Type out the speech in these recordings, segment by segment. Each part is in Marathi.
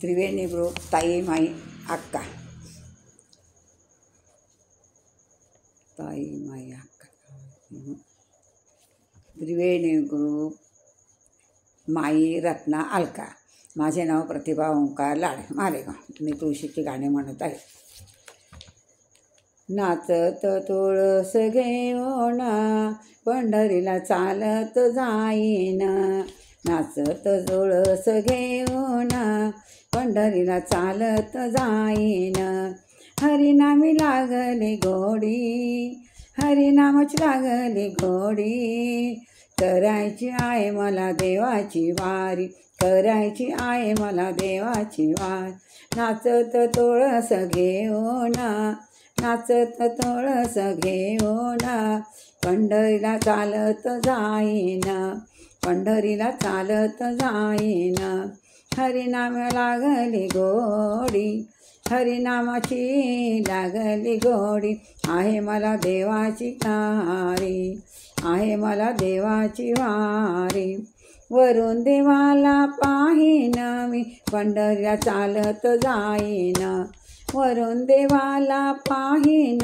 त्रिवेणी ग्रुप ताई माई अक्का ताई माई अक्का त्रिवेणी ग्रुप माई रत्ना अलका। माझे नाव प्रतिभा ओंकार लाड मालेगाव। मी तुळशीची गाणे म्हणत आहे। नाचत तुळस घेऊन पंढरीला चालत जाईन, नाचत तुळस घेऊन पंढरीला चालत जाईन। हरिनामी लागली गोडी, हरिनामच लागली गोडी, करायची आहे मला देवाची वारी, करायची आहे मला देवाची वारी। नाचत तुळस घेऊन, नाचत तुळस घेऊन पंढरीला चालत जाईन, पंढरीला चालत जाईन। हरिनाम लागली गोडी, हरिनामाची लागली गोडी, आहे मला देवाची वारी, आहे मला देवाची वारी। वरून देवाला पाहीन मी पंढरीला चालत जाईन, वरून देवाला पाहीन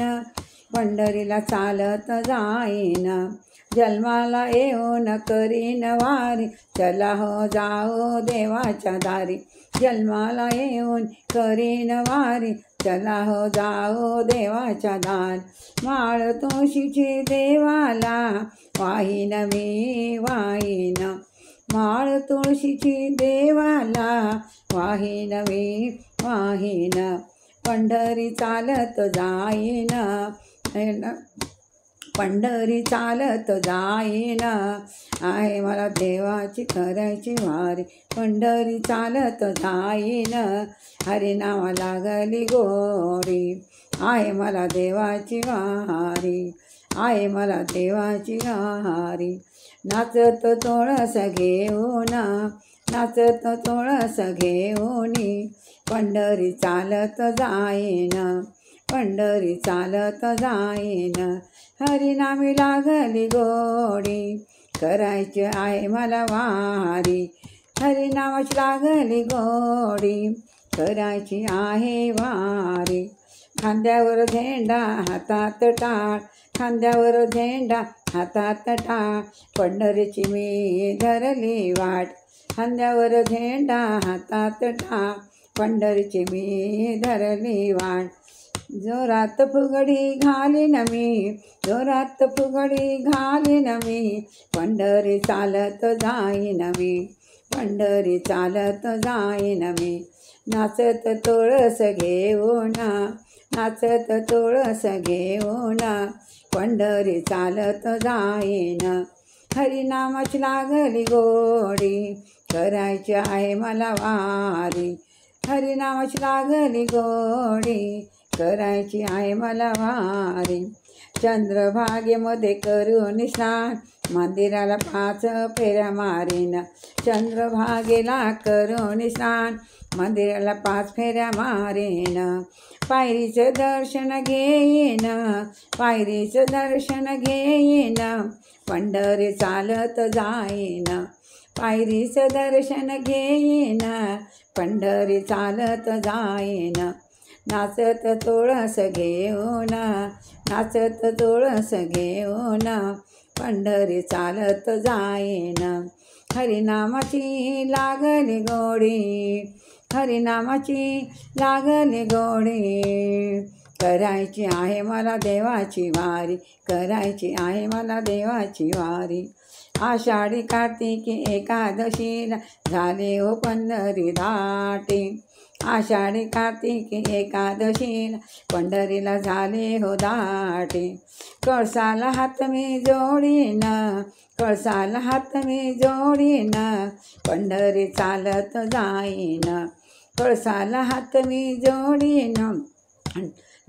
पंढरीला चालत जाईन। जन्माला येऊन करीन वारी, चला हो जाओ देवाच्या दारी, जन्माला येऊन करीन वारी, चला हो जाओ देवाच्या दारी। माळ तुळशीची देवाला वाहीन मी वाहीन, माळ तुळशीची देवाला वाहीन मी वाहीन। पंढरी चालत जाईन, पंढरी चालत जाईन, आहे मला देवाची करायची वारी, पंढरी चालत जाईन। हरिनामा लागली गोडी, आहे मला देवाची वारी, आहे मला देवाची वारी। नाचत तुळस घेऊन, नाचत तुळस घेऊन पंढरी चालत जाईन, पंढरी चालत जाईन। हरिनामी लागली गोडी, करायची आहे मला वारी, हरिनामाची लागली गोडी, करायची आहे वारी। खांद्यावर झेंडा हातात टाळ, खांद्यावर झेंडा हातात टाळ, पंढरीची मी धरली वाट, खांद्यावर झेंडा हातात टाळ, पंढरीची मी धरली वाट। जोरात फुगडी घालीन मी, जोरात फुगडी घालीन मी, पंढरी चालत जाईन मी, पंढरी चालत जाईन मी। नाचत तुळस घेऊन, नाचत तुळस घेऊन पंढरी चालत जाईन। हरिनामाची लागली गोडी, करायची आहे मला वारी, हरिनामाची लागली गोडी, करायची आहे मला वारी। चंद्रभागेमध्ये करून स्नान, मंदिराला 5 फेऱ्या मारीन, चंद्रभागेला करून स्नान, मंदिराला 5 फेऱ्या मारीन। पायरीचं दर्शन घेईन, पायरीचं दर्शन घेईन, पंढरी चालत जाईन, पायरीचं दर्शन घेईन, पंढरी चालत जाईन। नाचत तुळस घेऊन, नाचत तुळस घेऊन पंढरी चालत जाईन। हरिनामाची लागली गोडी, हरिनामाची लागली गोडी, करायची आहे मला देवाची वारी, करायची आहे मला देवाची वारी। आषाढी कार्तिकी एकादशीला झाले हो पंढरी दाटे, आषाढी कार्तिकी एकादशीला पंढरीला झाले हो दाटे। कळसाला हात मी जोडीन, कळसाला हात मी जोडीन, पंढरी चालत जाईन, कळसाला हात मी जोडीन,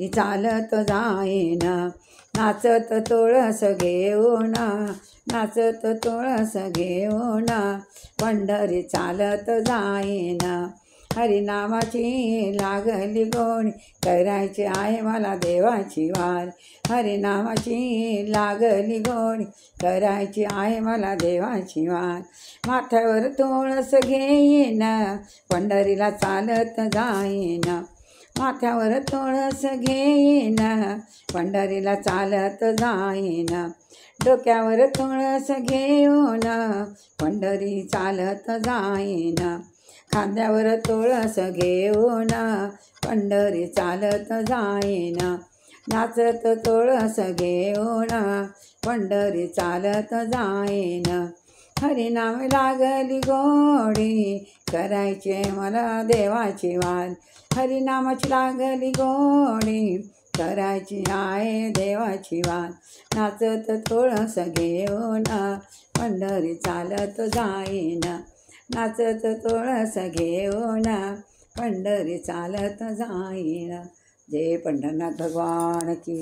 चालत जाईन। नाचत तुळस घेऊन, नाचत तुळस घेऊन पंढरी चालत जाईन। हरिनामाची लागली गोडी करायची आहे मला देवाची वार. हरिनामाची लागली गोडी करायची आहे मला देवाची वार. माथ्यावर तुळस घेईन पंढरीला चालत जाईन. माथ्यावर तुळस घेईन पंढरीला चालत जाईन. डोक्यावर तुळस घेऊन पंढरी चालत जाईन. खांद्यावर तुळस घेऊन पंढरी चालत जाईन. नाचत तुळस घेऊन पंढरी चालत जाईन. हरिनाम लागली गोडी करायची मला देवाची वार. हरिनामाची लागली गोडी करायची आहे देवाची वार. नाचत तुळस घेऊन पंढरी चालत जाईन. नाचत तुळस घेऊन पंढरी चालत जाईन. जय पंढरनाथ भगवान की.